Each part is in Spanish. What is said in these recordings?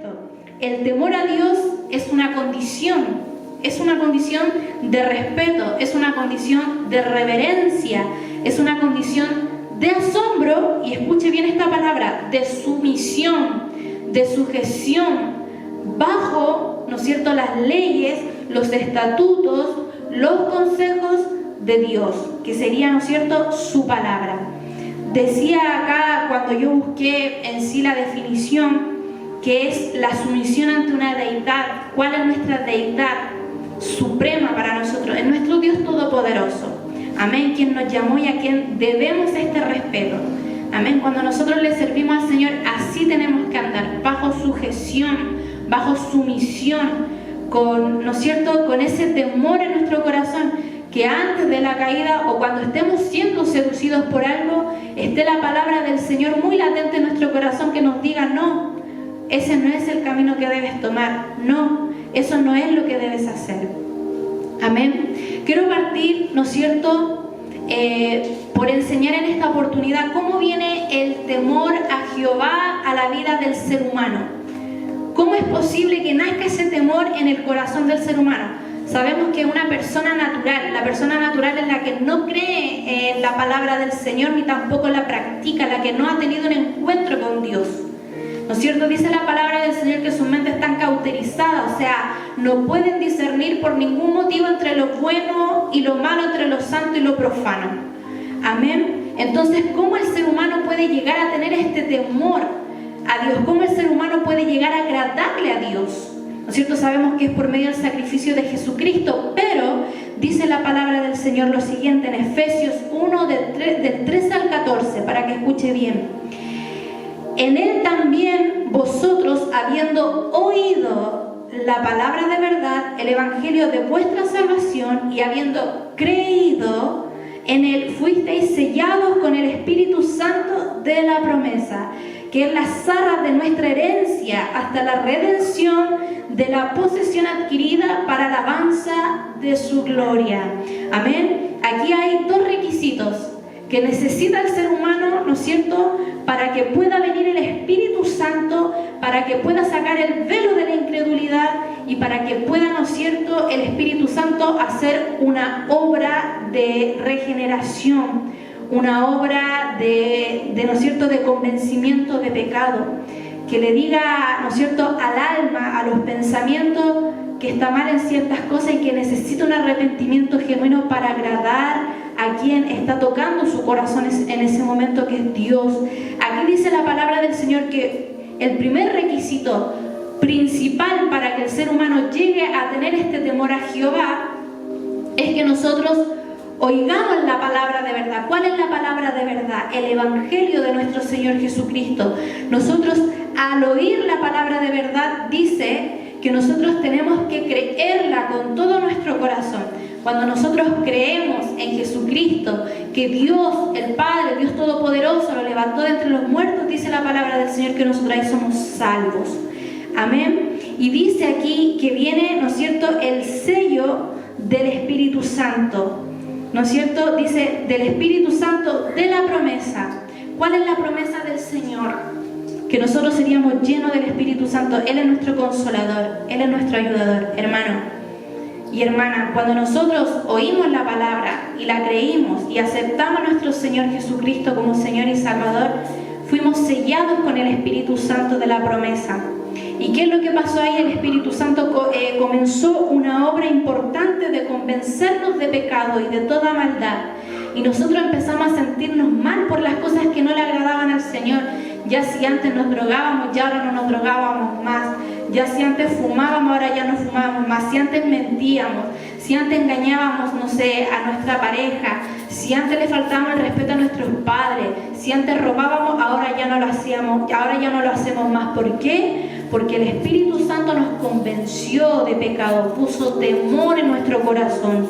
esto. El temor a Dios es una condición de respeto, es una condición de reverencia, es una condición de asombro, y escuche bien esta palabra, de sumisión, de sujeción, bajo, ¿no es cierto?, las leyes, los estatutos, los consejos de Dios, que sería, ¿no es cierto?, su palabra. Decía acá, cuando yo busqué en sí la definición, que es la sumisión ante una deidad. ¿Cuál es nuestra deidad suprema para nosotros? Es nuestro Dios todopoderoso. Amén, quien nos llamó y a quien debemos este respeto. Amén, cuando nosotros le servimos al Señor, así tenemos que andar, bajo sujeción, bajo sumisión, con, ¿no es cierto?, con ese temor en nuestro corazón, que antes de la caída o cuando estemos siendo seducidos por algo, esté la palabra del Señor muy latente en nuestro corazón, que nos diga: no, ese no es el camino que debes tomar, no, eso no es lo que debes hacer. Amén. Quiero partir, ¿no es cierto?, por enseñar en esta oportunidad cómo viene el temor a Jehová a la vida del ser humano. ¿Cómo es posible que nazca ese temor en el corazón del ser humano? Sabemos que una persona natural, la persona natural es la que no cree en la palabra del Señor ni tampoco la practica, la que no ha tenido un encuentro con Dios. ¿No es cierto? Dice la palabra del Señor que sus mentes están cauterizadas, o sea, no pueden discernir por ningún motivo entre lo bueno y lo malo, entre lo santo y lo profano. Amén. Entonces, ¿cómo el ser humano puede llegar a tener este temor a Dios? ¿Cómo el ser humano puede llegar a agradarle a Dios? ¿No es cierto? Sabemos que es por medio del sacrificio de Jesucristo, pero dice la palabra del Señor lo siguiente en Efesios 1, del 13 al 14, para que escuche bien. En él también vosotros, habiendo oído la palabra de verdad, el evangelio de vuestra salvación, y habiendo creído en él, fuisteis sellados con el Espíritu Santo de la promesa, que es las arras de nuestra herencia hasta la redención de la posesión adquirida para la alabanza de su gloria. Amén. Aquí hay dos requisitos que necesita el ser humano, ¿no es cierto?, para que pueda venir el Espíritu Santo, para que pueda sacar el velo de la incredulidad y para que pueda, ¿no es cierto?, el Espíritu Santo hacer una obra de regeneración, una obra ¿no es cierto?, de convencimiento de pecado, que le diga, ¿no es cierto?, al alma, a los pensamientos, que está mal en ciertas cosas y que necesita un arrepentimiento genuino para agradar a quien está tocando su corazón en ese momento, que es Dios. Aquí dice la palabra del Señor que el primer requisito principal para que el ser humano llegue a tener este temor a Jehová es que nosotros oigamos la palabra de verdad. ¿Cuál es la palabra de verdad? El evangelio de nuestro Señor Jesucristo. Nosotros, al oír la palabra de verdad, dice que nosotros tenemos que creerla con todo nuestro corazón. Cuando nosotros creemos en Jesucristo, que Dios, el Padre, Dios Todopoderoso, lo levantó de entre los muertos, dice la palabra del Señor que nosotros ahí somos salvos. Amén. Y dice aquí que viene, ¿no es cierto?, el sello del Espíritu Santo. ¿No es cierto? Dice, del Espíritu Santo de la promesa. ¿Cuál es la promesa del Señor? Que nosotros seríamos llenos del Espíritu Santo. Él es nuestro consolador, Él es nuestro ayudador. Hermano y hermana, cuando nosotros oímos la palabra y la creímos y aceptamos a nuestro Señor Jesucristo como Señor y Salvador, fuimos sellados con el Espíritu Santo de la promesa. ¿Y qué es lo que pasó ahí? El Espíritu Santo comenzó una obra importante de convencernos de pecado y de toda maldad. Y nosotros empezamos a sentirnos mal por las cosas que no le agradaban al Señor. Ya si antes nos drogábamos, ya ahora no nos drogábamos más. Ya si antes fumábamos, ahora ya no fumábamos más. Si antes mentíamos, si antes engañábamos, no sé, a nuestra pareja, si antes le faltábamos el respeto a nuestros padres, si antes robábamos, ahora ya no lo hacíamos, ahora ya no lo hacemos más. ¿Por qué? Porque el Espíritu Santo nos convenció de pecado, puso temor en nuestro corazón.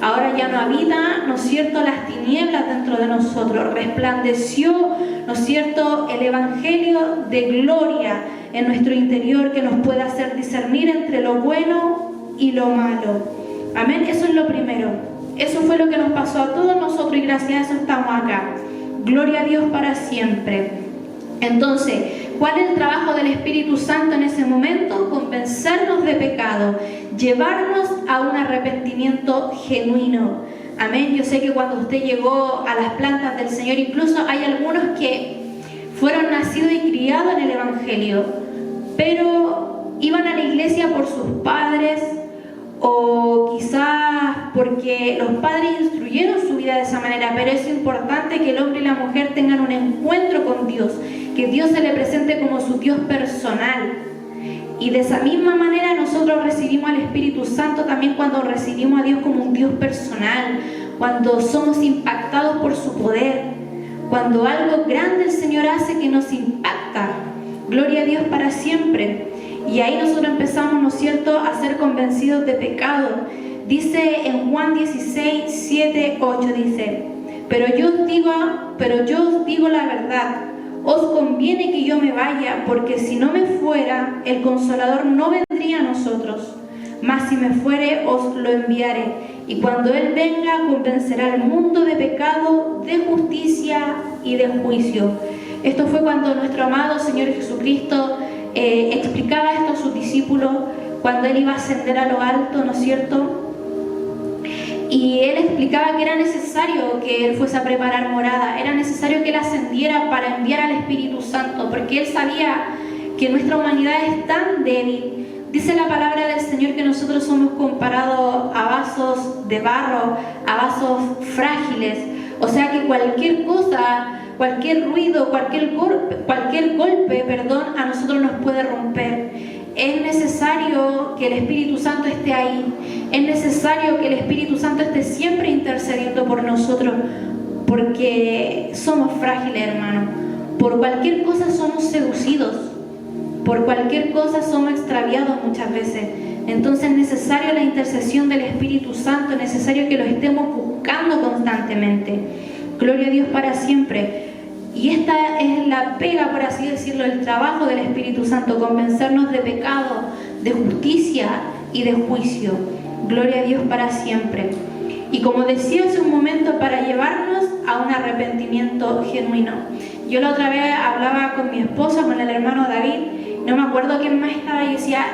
Ahora ya no habita, ¿no es cierto?, las tinieblas dentro de nosotros. Resplandeció, ¿no es cierto?, el Evangelio de gloria en nuestro interior, que nos puede hacer discernir entre lo bueno y lo malo. Amén. Eso es lo primero. Eso fue lo que nos pasó a todos nosotros y gracias a eso estamos acá. Gloria a Dios para siempre. Entonces, ¿Cuál es el trabajo del Espíritu Santo en ese momento? Convencernos de pecado, llevarnos a un arrepentimiento genuino. Amén. Yo sé que cuando usted llegó a las plantas del Señor, incluso hay algunos que fueron nacidos y criados en el Evangelio, pero iban a la iglesia por sus padres, o quizás porque los padres instruyeron su vida de esa manera, pero es importante que el hombre y la mujer tengan un encuentro con Dios, que Dios se le presente como su Dios personal. Y de esa misma manera nosotros recibimos al Espíritu Santo también cuando recibimos a Dios como un Dios personal, cuando somos impactados por su poder, cuando algo grande el Señor hace que nos impacta. Gloria a Dios para siempre. Y ahí nosotros empezamos, ¿no es cierto?, a ser convencidos de pecado. Dice en Juan 16, 7, 8, dice: pero yo os digo la verdad, os conviene que yo me vaya, porque si no me fuera, el Consolador no vendría a nosotros, mas si me fuere, os lo enviaré. Y cuando Él venga, convencerá al mundo de pecado, de justicia y de juicio. Esto fue cuando nuestro amado Señor Jesucristo explicaba esto a sus discípulos, cuando Él iba a ascender a lo alto, ¿no es cierto? Y Él explicaba que era necesario que Él fuese a preparar morada, era necesario que Él ascendiera para enviar al Espíritu Santo, porque Él sabía que nuestra humanidad es tan débil. Dice la palabra del Señor que nosotros somos comparados a vasos de barro, a vasos frágiles. O sea que cualquier cosa, cualquier ruido, cualquier golpe, a nosotros nos puede romper. Es necesario que el Espíritu Santo esté ahí. Es necesario que el Espíritu Santo esté siempre intercediendo por nosotros, porque somos frágiles, hermano. Por cualquier cosa somos seducidos, por cualquier cosa somos extraviados muchas veces. Entonces es necesario la intercesión del Espíritu Santo, es necesario que lo estemos buscando constantemente. Gloria a Dios para siempre. Y esta es la pega, por así decirlo, el trabajo del Espíritu Santo: convencernos de pecado, de justicia y de juicio. Gloria a Dios para siempre. Y como decía hace un momento, para llevarnos a un arrepentimiento genuino. Yo la otra vez hablaba con mi esposa, con el hermano David, no me acuerdo quién más estaba, y decía,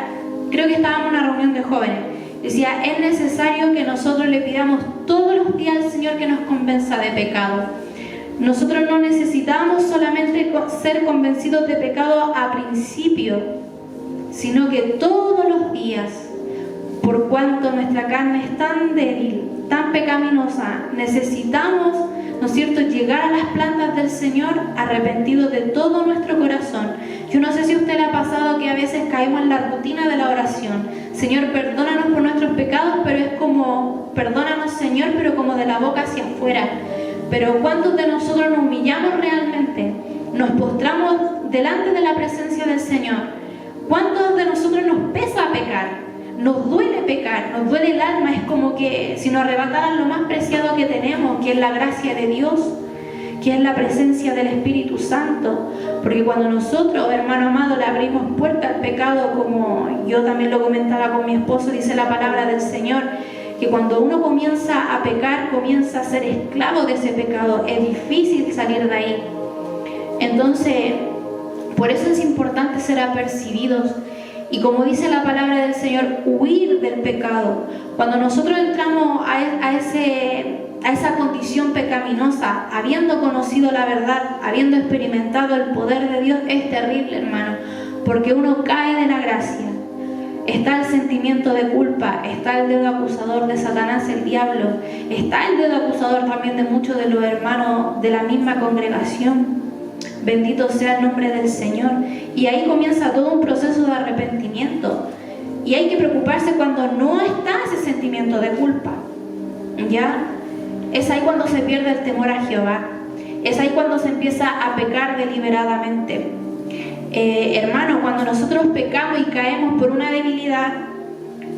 creo que estábamos en una reunión de jóvenes, decía, es necesario que nosotros le pidamos todos los días al Señor que nos convenza de pecado. Nosotros no necesitamos solamente ser convencidos de pecado a principio, sino que todos los días, por cuanto nuestra carne es tan débil, tan pecaminosa, necesitamos, ¿no es cierto?, llegar a las plantas del Señor arrepentidos de todo nuestro corazón. Yo no sé si a usted le ha pasado que a veces caemos en la rutina de la oración. Señor, perdónanos por nuestros pecados, pero es como, perdónanos, Señor, pero como de la boca hacia afuera. Pero ¿cuántos de nosotros nos humillamos realmente? Nos postramos delante de la presencia del Señor. ¿Cuántos de nosotros nos pesa pecar? Nos duele pecar, nos duele el alma. Es como que si nos arrebataran lo más preciado que tenemos, que es la gracia de Dios, que es la presencia del Espíritu Santo. Porque cuando nosotros, hermano amado, le abrimos puerta al pecado, como yo también lo comentaba con mi esposo, dice la palabra del Señor, que cuando uno comienza a pecar, comienza a ser esclavo de ese pecado. Es difícil salir de ahí. Entonces, por eso es importante ser apercibidos. Y como dice la palabra del Señor, huir del pecado. Cuando nosotros entramos a esa condición pecaminosa, habiendo conocido la verdad, habiendo experimentado el poder de Dios, es terrible, hermano, porque uno cae de la gracia. Está el sentimiento de culpa, está el dedo acusador de Satanás, el diablo, está el dedo acusador también de muchos de los hermanos de la misma congregación. Bendito sea el nombre del Señor. Y ahí comienza todo un proceso de arrepentimiento. Y hay que preocuparse cuando no está ese sentimiento de culpa. ¿Ya? Es ahí cuando se pierde el temor a Jehová. Es ahí cuando se empieza a pecar deliberadamente. Hermano, cuando nosotros pecamos y caemos por una debilidad,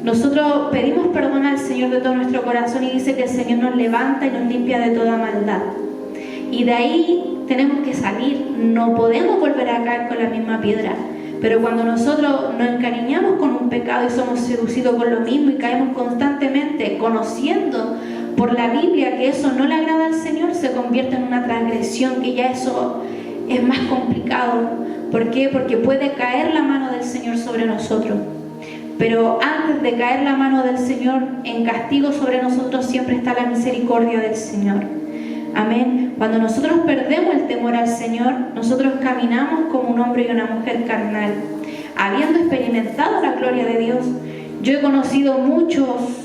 nosotros pedimos perdón al Señor de todo nuestro corazón, y dice que el Señor nos levanta y nos limpia de toda maldad. Y de ahí tenemos que salir. No podemos volver a caer con la misma piedra. Pero cuando nosotros nos encariñamos con un pecado y somos seducidos con lo mismo y caemos constantemente conociendo por la Biblia que eso no le agrada al Señor, se convierte en una transgresión, que ya eso es más complicado, ¿Por qué? Porque puede caer la mano del Señor sobre nosotros. Pero antes de caer la mano del Señor en castigo sobre nosotros, siempre está la misericordia del Señor. Amén. Cuando nosotros perdemos el temor al Señor, nosotros caminamos como un hombre y una mujer carnal, habiendo experimentado la gloria de Dios. Yo he conocido muchos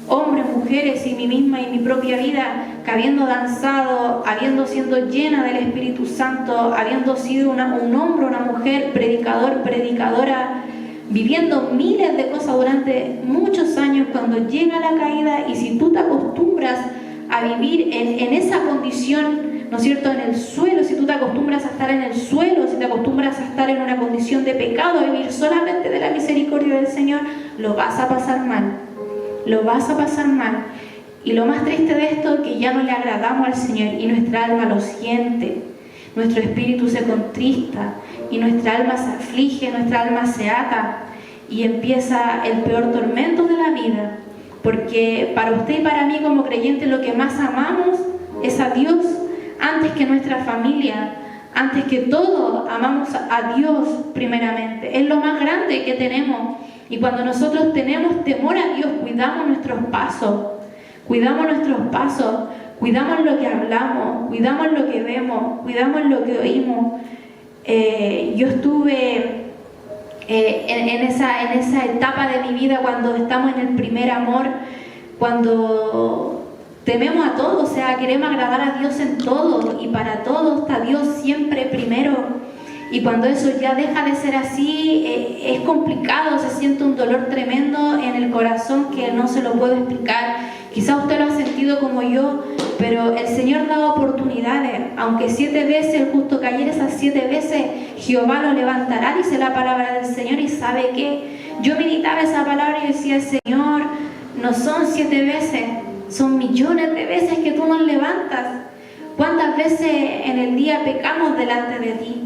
hombres, mujeres y mí misma y mi propia vida, que habiendo danzado, habiendo sido llena del Espíritu Santo, habiendo sido un hombre, una mujer, predicador, predicadora, viviendo miles de cosas durante muchos años, cuando llega la caída, y si tú te acostumbras a vivir en esa condición, ¿no es cierto?, en el suelo, si tú te acostumbras a estar en el suelo, si te acostumbras a estar en una condición de pecado, a vivir solamente de la misericordia del Señor, lo vas a pasar mal. Lo vas a pasar mal. Y lo más triste de esto es que ya no le agradamos al Señor y nuestra alma lo siente. Nuestro espíritu se contrista y nuestra alma se aflige, nuestra alma se ata y empieza el peor tormento de la vida. Porque para usted y para mí como creyentes lo que más amamos es a Dios antes que nuestra familia, antes que todo amamos a Dios primeramente. Es lo más grande que tenemos. Y cuando nosotros tenemos temor a Dios, cuidamos nuestros pasos, cuidamos lo que hablamos, cuidamos lo que vemos, cuidamos lo que oímos. Yo estuve en esa etapa de mi vida cuando estamos en el primer amor, cuando tememos a todo, o sea, queremos agradar a Dios en todo y para todo está Dios siempre primero. Y cuando eso ya deja de ser así, es complicado, se siente un dolor tremendo en el corazón que no se lo puedo explicar. Quizá usted lo ha sentido como yo, pero el Señor da oportunidades. Aunque 7 veces el justo cayera, esas 7 veces Jehová lo levantará, dice la palabra del Señor. Y sabe que yo meditaba esa palabra y decía, Señor, no son 7 veces, son millones de veces que tú nos levantas. ¿Cuántas veces en el día pecamos delante de ti?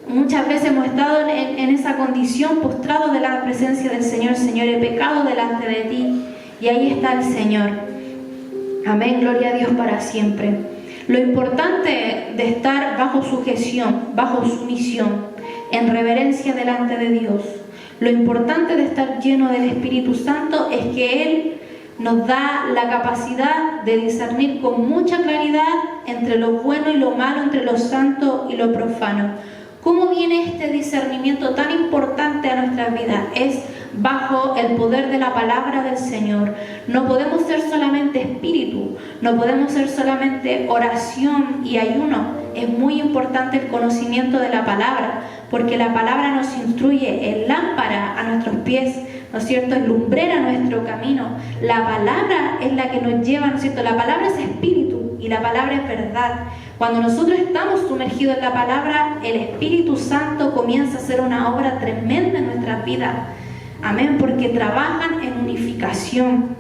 Muchas veces hemos estado en esa condición, postrados de la presencia del Señor. Señor, he pecado delante de ti. Y ahí está el Señor. Amén, gloria a Dios para siempre. Lo importante de estar bajo sujeción, bajo sumisión, en reverencia delante de Dios. Lo importante de estar lleno del Espíritu Santo es que Él nos da la capacidad de discernir con mucha claridad entre lo bueno y lo malo, entre lo santo y lo profano. ¿Cómo viene este discernimiento tan importante a nuestras vidas? Es bajo el poder de la palabra del Señor. No podemos ser solamente espíritu, no podemos ser solamente oración y ayuno. Es muy importante el conocimiento de la palabra, porque la palabra nos instruye, es lámpara a nuestros pies, ¿no es cierto?, es lumbrera a nuestro camino. La palabra es la que nos lleva, ¿no es cierto? La palabra es espíritu y la palabra es verdad. Cuando nosotros estamos sumergidos en la palabra, el Espíritu Santo comienza a hacer una obra tremenda en nuestras vidas. Amén, porque trabajan en unificación.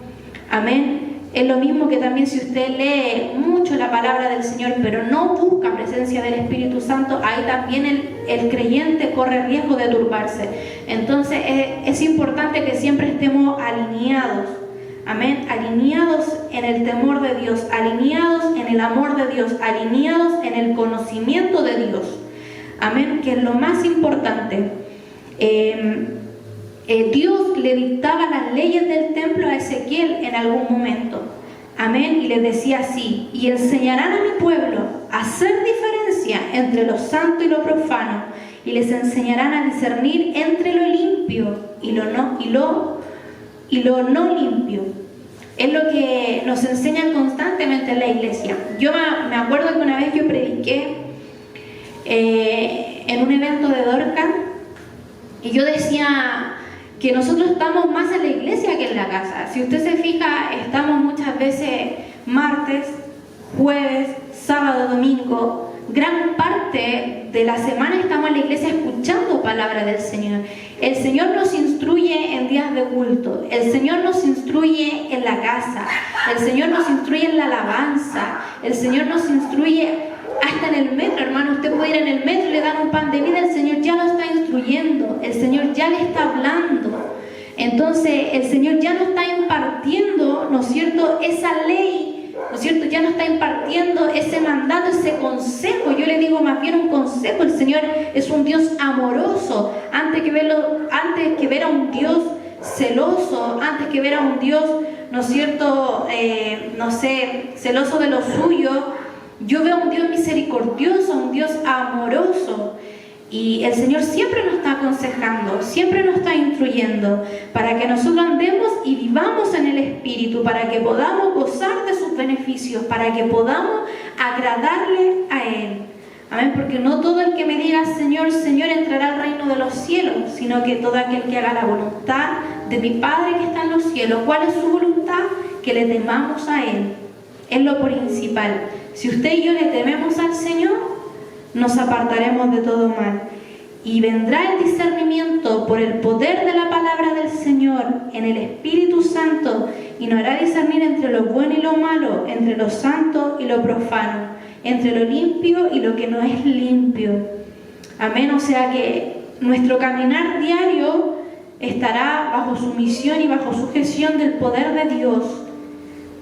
Amén. Es lo mismo que también si usted lee mucho la palabra del Señor, pero no busca presencia del Espíritu Santo, ahí también el creyente corre riesgo de turbarse. Entonces es importante que siempre estemos alineados. Amén, alineados en el temor de Dios, alineados en el amor de Dios, alineados en el conocimiento de Dios. Amén, que es lo más importante. Dios le dictaba las leyes del templo a Ezequiel en algún momento. Amén, y le decía así: y enseñarán a mi pueblo a hacer diferencia entre lo santo y lo profano, y les enseñarán a discernir entre lo limpio y lo no limpio. Es lo que nos enseñan constantemente en la iglesia. Yo me acuerdo que una vez yo prediqué en un evento de Dorca, y yo decía que nosotros estamos más en la iglesia que en la casa. Si usted se fija, estamos muchas veces martes, jueves, sábado, domingo. Gran parte de la semana estamos en la iglesia escuchando palabra del Señor. El Señor nos instruye en días de culto. El Señor nos instruye en la casa. El Señor nos instruye en la alabanza. El Señor nos instruye hasta en el metro, hermano. Usted puede ir en el metro y le dan un pan de vida. El Señor ya lo está instruyendo. El Señor ya le está hablando. Entonces, el Señor ya nos está impartiendo, ¿no es cierto?, esa ley ¿no es cierto?, ya no está impartiendo ese mandato, ese consejo. Yo le digo más bien un consejo. El Señor es un Dios amoroso. Antes que ver a un Dios celoso, antes que ver a un Dios, ¿no es cierto?, celoso de lo suyo, yo veo a un Dios misericordioso, un Dios amoroso. Y el Señor siempre nos está aconsejando, siempre nos está instruyendo para que nosotros andemos y vivamos en el Espíritu, para que podamos gozar de sus beneficios, para que podamos agradarle a Él. Amén, porque no todo el que me diga Señor, Señor entrará al reino de los cielos, sino que todo aquel que haga la voluntad de mi Padre que está en los cielos. ¿Cuál es su voluntad? Que le temamos a Él. Es lo principal. Si usted y yo le tememos al Señor, nos apartaremos de todo mal. Y vendrá el discernimiento por el poder de la palabra del Señor en el Espíritu Santo, y nos hará discernir entre lo bueno y lo malo, entre lo santo y lo profano, entre lo limpio y lo que no es limpio. Amén. O sea que nuestro caminar diario estará bajo sumisión y bajo sujeción del poder de Dios,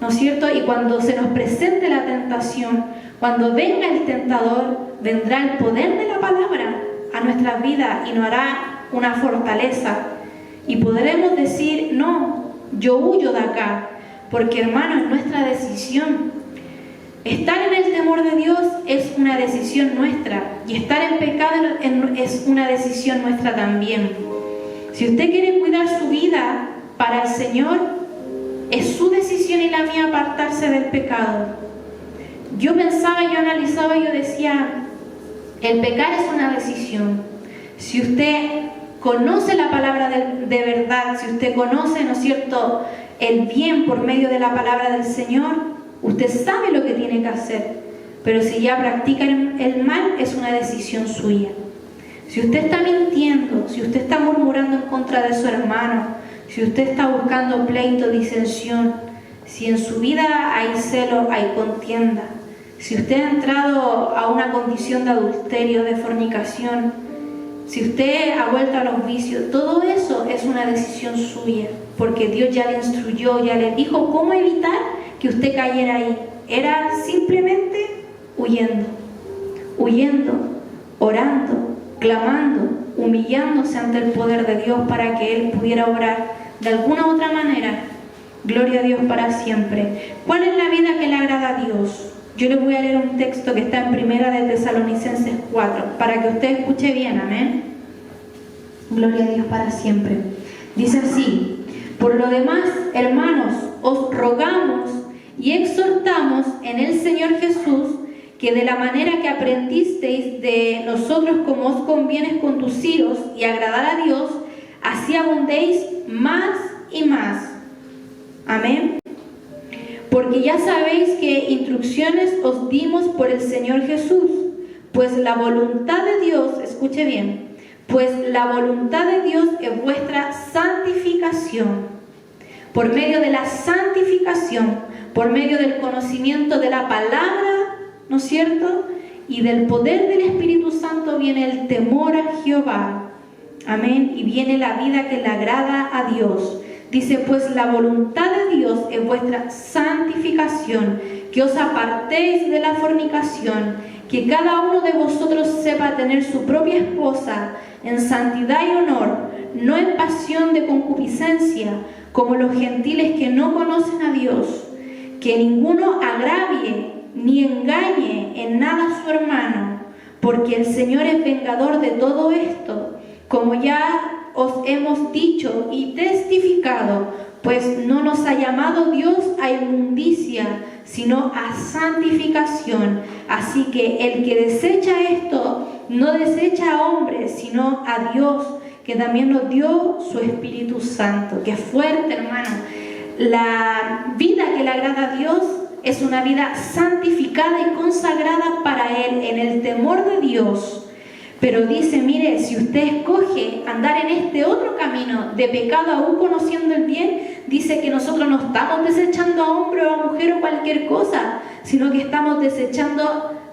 ¿no es cierto? Y cuando se nos presente la tentación, cuando venga el tentador, vendrá el poder de la palabra a nuestras vidas y nos hará una fortaleza. Y podremos decir, no, yo huyo de acá, porque hermano, es nuestra decisión. Estar en el temor de Dios es una decisión nuestra, y estar en pecado es una decisión nuestra también. Si usted quiere cuidar su vida para el Señor, es su decisión y la mía apartarse del pecado. Yo pensaba, yo analizaba, yo decía, el pecar es una decisión. Si usted conoce la palabra de verdad, si usted conoce, ¿no es cierto?, el bien por medio de la palabra del Señor, usted sabe lo que tiene que hacer. Pero si ya practica el mal, es una decisión suya. Si usted está mintiendo, si usted está murmurando en contra de su hermano, si usted está buscando pleito, disensión, si en su vida hay celo, hay contienda, si usted ha entrado a una condición de adulterio, de fornicación, si usted ha vuelto a los vicios, todo eso es una decisión suya, porque Dios ya le instruyó, ya le dijo cómo evitar que usted cayera ahí. Era simplemente huyendo, orando, clamando, humillándose ante el poder de Dios para que Él pudiera obrar de alguna otra manera. Gloria a Dios para siempre. ¿Cuál es la vida que le agrada a Dios? Yo les voy a leer un texto que está en Primera de Tesalonicenses 4, para que usted escuche bien, amén. Gloria a Dios para siempre. Dice así: por lo demás, hermanos, os rogamos y exhortamos en el Señor Jesús, que de la manera que aprendisteis de nosotros como os conviene conduciros y agradar a Dios, así abundéis más y más. Amén. Porque ya sabéis que instrucciones os dimos por el Señor Jesús, pues la voluntad de Dios, escuche bien, pues la voluntad de Dios es vuestra santificación. Por medio de la santificación, por medio del conocimiento de la palabra, ¿no es cierto?, y del poder del Espíritu Santo, viene el temor a Jehová. Amén. Y viene la vida que le agrada a Dios. Dice, pues la voluntad de Dios es vuestra santificación, que os apartéis de la fornicación, que cada uno de vosotros sepa tener su propia esposa en santidad y honor, no en pasión de concupiscencia, como los gentiles que no conocen a Dios, que ninguno agravie ni engañe en nada a su hermano, porque el Señor es vengador de todo esto, como ya os hemos dicho y testificado, pues no nos ha llamado Dios a inmundicia, sino a santificación. Así que el que desecha esto, no desecha a hombres, sino a Dios, que también nos dio su Espíritu Santo. ¡Qué fuerte, hermano! La vida que le agrada a Dios es una vida santificada y consagrada para Él, en el temor de Dios. Pero dice, mire, si usted escoge andar en este otro camino de pecado, aún conociendo el bien, dice que nosotros no estamos desechando a hombre o a mujer o cualquier cosa, sino que estamos desechando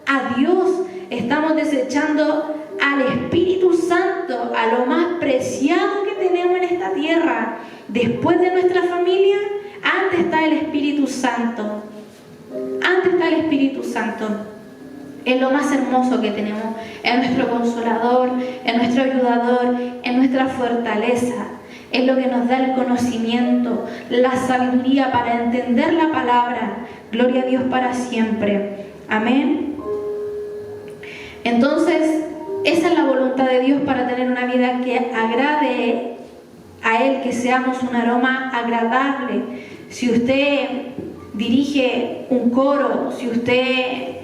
a Dios, estamos desechando al Espíritu Santo, a lo más preciado que tenemos en esta tierra. Después de nuestra familia, antes está el Espíritu Santo. Antes está el Espíritu Santo. Es lo más hermoso que tenemos. Es nuestro consolador, es nuestro ayudador, es nuestra fortaleza. Es lo que nos da el conocimiento, la sabiduría para entender la palabra. Gloria a Dios para siempre. Amén. Entonces, esa es la voluntad de Dios para tener una vida que agrade a Él, que seamos un aroma agradable. Si usted dirige un coro, si usted,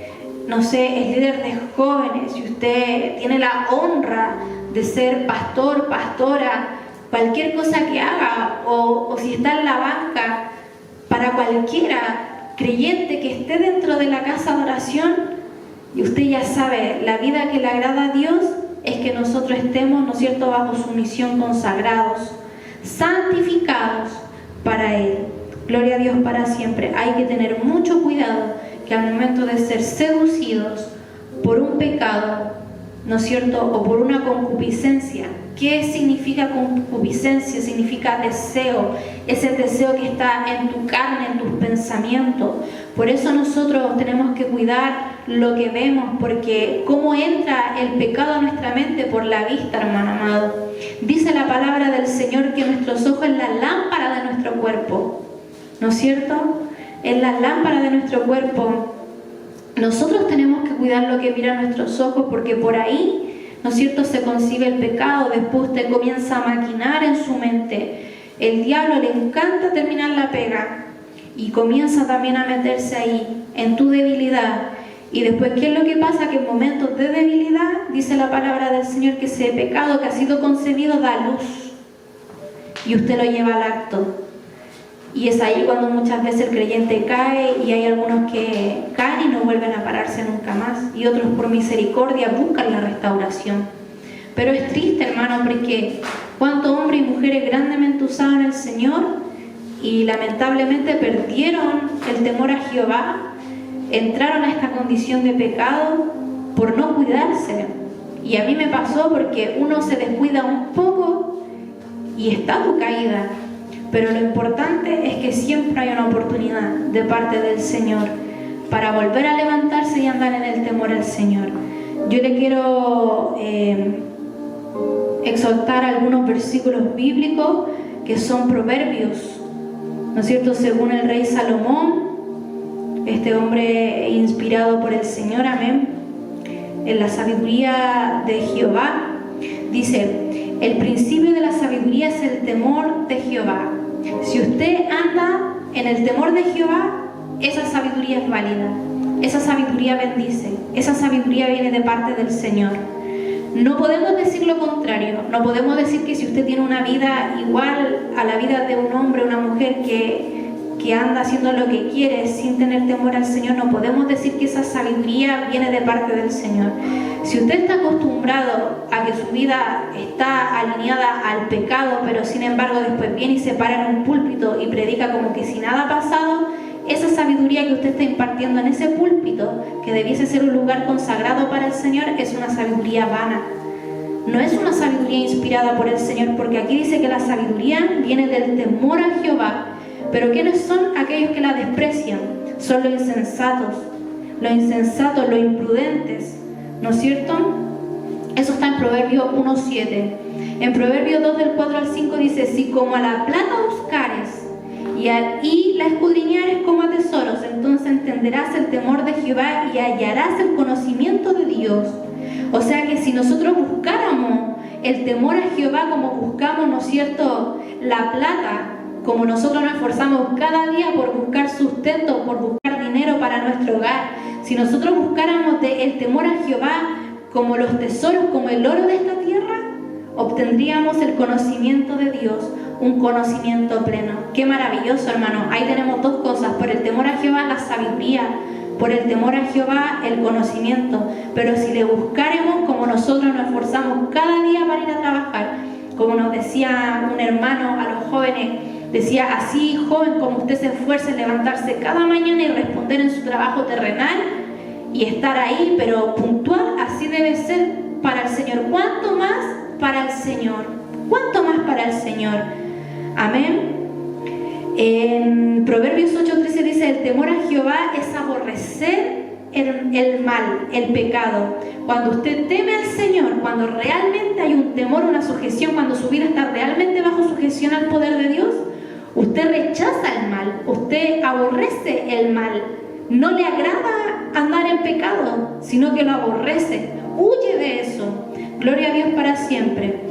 no sé, es líder de jóvenes, si usted tiene la honra de ser pastor, pastora, cualquier cosa que haga, o si está en la banca, para cualquiera creyente que esté dentro de la casa de oración, y usted ya sabe, la vida que le agrada a Dios es que nosotros estemos, ¿no es cierto?, bajo su misión, consagrados, santificados para Él. Gloria a Dios para siempre. Hay que tener mucho cuidado que al momento de ser seducidos por un pecado, ¿no es cierto?, o por una concupiscencia. ¿Qué significa concupiscencia? Significa deseo, ese deseo que está en tu carne, en tus pensamientos. Por eso nosotros tenemos que cuidar lo que vemos, porque cómo entra el pecado a nuestra mente por la vista, hermano amado. Dice la palabra del Señor que nuestros ojos es la lámpara de nuestro cuerpo, ¿no es cierto? Es la lámpara de nuestro cuerpo. Nosotros tenemos que cuidar lo que miran nuestros ojos, porque por ahí, ¿no es cierto?, se concibe el pecado. Después usted comienza a maquinar en su mente. El diablo le encanta terminar la pega y comienza también a meterse ahí, en tu debilidad. Y después, ¿qué es lo que pasa? Que en momentos de debilidad, dice la palabra del Señor, que ese pecado que ha sido concebido da luz y usted lo lleva al acto. Y es ahí cuando muchas veces el creyente cae, y hay algunos que caen y no vuelven a pararse nunca más, y otros por misericordia buscan la restauración. Pero es triste, hermano, porque cuántos hombres y mujeres grandemente usados en el Señor y lamentablemente perdieron el temor a Jehová, entraron a esta condición de pecado por no cuidarse. Y a mí me pasó, porque uno se descuida un poco y está tu caída. Pero lo importante es que siempre hay una oportunidad de parte del Señor para volver a levantarse y andar en el temor al Señor. Yo le quiero exhortar algunos versículos bíblicos que son proverbios, ¿no es cierto?, según el rey Salomón, este hombre inspirado por el Señor, amén, en la sabiduría de Jehová. Dice: el principio de la sabiduría es el temor de Jehová. Si usted anda en el temor de Jehová, esa sabiduría es válida, esa sabiduría bendice, esa sabiduría viene de parte del Señor. No podemos decir lo contrario. No podemos decir que si usted tiene una vida igual a la vida de un hombre o una mujer que anda haciendo lo que quiere sin tener temor al Señor, no podemos decir que esa sabiduría viene de parte del Señor. Si usted está acostumbrado a que su vida está alineada al pecado, pero sin embargo después viene y se para en un púlpito y predica como que si nada ha pasado, esa sabiduría que usted está impartiendo en ese púlpito, que debiese ser un lugar consagrado para el Señor, es una sabiduría vana. No es una sabiduría inspirada por el Señor, porque aquí dice que la sabiduría viene del temor a Jehová. Pero ¿quiénes son aquellos que la desprecian? Son los insensatos, los imprudentes, ¿no es cierto? Eso está en Proverbios 1:7. En Proverbios 2, del 4 al 5 dice: si como a la plata buscares y la escudriñares como a tesoros, entonces entenderás el temor de Jehová y hallarás el conocimiento de Dios. O sea que si nosotros buscáramos el temor a Jehová como buscamos, ¿no es cierto?, la plata, como nosotros nos esforzamos cada día por buscar sustento, por buscar dinero para nuestro hogar, si nosotros buscáramos el temor a Jehová como los tesoros, como el oro de esta tierra, obtendríamos el conocimiento de Dios, un conocimiento pleno. Qué maravilloso, hermano. Ahí tenemos dos cosas: por el temor a Jehová, la sabiduría; por el temor a Jehová, el conocimiento. Pero si le buscaremos como nosotros nos esforzamos cada día para ir a trabajar, como nos decía un hermano a los jóvenes, decía: así, joven, como usted se esfuerza en levantarse cada mañana y responder en su trabajo terrenal y estar ahí, pero puntual, así debe ser para el Señor. ¿Cuánto más para el Señor? ¿Cuánto más para el Señor? Amén. En Proverbios 8:13 dice, el temor a Jehová es aborrecer el mal, el pecado. Cuando usted teme al Señor, cuando realmente hay un temor, una sujeción, cuando su vida está realmente bajo sujeción al poder de Dios, usted rechaza el mal, usted aborrece el mal. No le agrada andar en pecado, sino que lo aborrece. Huye de eso. Gloria a Dios para siempre.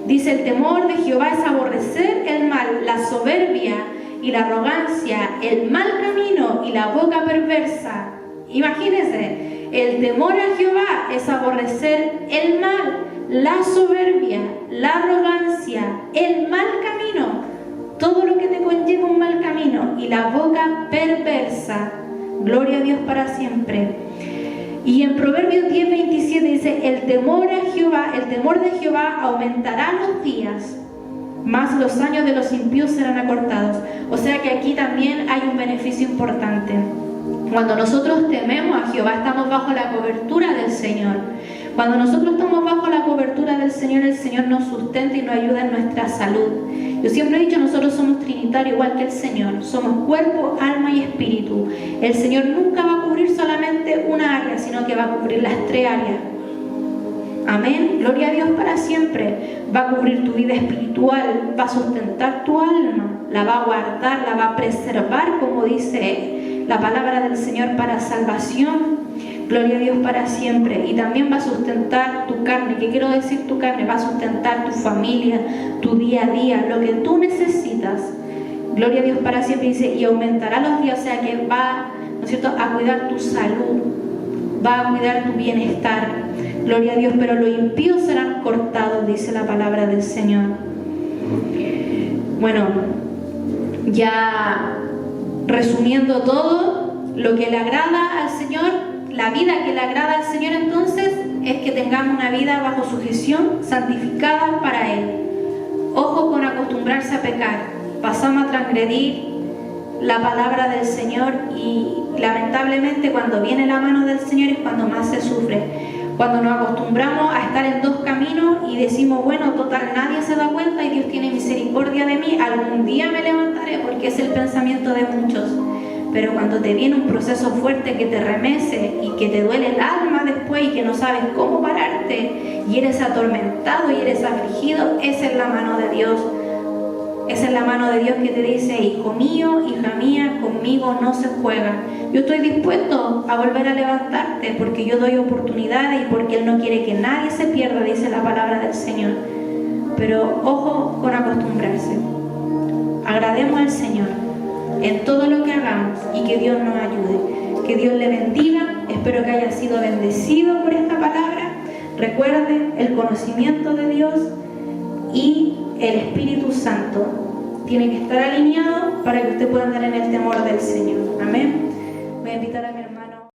Dice, el temor de Jehová es aborrecer el mal, la soberbia y la arrogancia, el mal camino y la boca perversa. Imagínense, el temor a Jehová es aborrecer el mal, la soberbia, la arrogancia, el mal camino, todo lo que te conlleva un mal camino, y la boca perversa. Gloria a Dios para siempre. Y en Proverbios 10:27 dice, el temor de Jehová aumentará los días, mas los años de los impíos serán acortados. O sea que aquí también hay un beneficio importante. Cuando nosotros tememos a Jehová, estamos bajo la cobertura del Señor. Cuando nosotros estamos bajo la cobertura del Señor, el Señor nos sustenta y nos ayuda en nuestra salud. Yo siempre he dicho, nosotros somos trinitarios igual que el Señor. Somos cuerpo, alma y espíritu. El Señor nunca va a cubrir solamente una área, sino que va a cubrir las 3 áreas. Amén. Gloria a Dios para siempre. Va a cubrir tu vida espiritual, va a sustentar tu alma, la va a guardar, la va a preservar, como dice la palabra del Señor, para salvación. Gloria a Dios para siempre. Y también va a sustentar tu carne. ¿Qué quiero decir tu carne? Va a sustentar tu familia, tu día a día, lo que tú necesitas. Gloria a Dios para siempre. Dice, y aumentará los días, o sea que va, ¿no es cierto?, a cuidar tu salud, va a cuidar tu bienestar. Gloria a Dios, pero los impíos serán cortados, dice la palabra del Señor. Bueno, ya resumiendo todo, lo que le agrada al Señor, la vida que le agrada al Señor entonces, es que tengamos una vida bajo sujeción, santificada para Él. Ojo con acostumbrarse a pecar. Pasamos a transgredir la palabra del Señor y lamentablemente cuando viene la mano del Señor es cuando más se sufre. Cuando nos acostumbramos a estar en 2 caminos y decimos, bueno, total, nadie se da cuenta y Dios tiene misericordia de mí, algún día me levantaré, porque es el pensamiento de muchos. Pero cuando te viene un proceso fuerte que te remece y que te duele el alma después y que no sabes cómo pararte y eres atormentado y eres afligido, esa es la mano de Dios. Esa es la mano de Dios que te dice, hijo mío, hija mía, conmigo no se juega. Yo estoy dispuesto a volver a levantarte porque yo doy oportunidades y porque Él no quiere que nadie se pierda, dice la palabra del Señor. Pero ojo con acostumbrarse. Agrademos al Señor en todo lo que hagamos y que Dios nos ayude. Que Dios le bendiga. Espero que haya sido bendecido por esta palabra. Recuerde el conocimiento de Dios y el Espíritu Santo tiene que estar alineado para que usted pueda andar en el temor del Señor. Amén. Voy a invitar a mi hermano.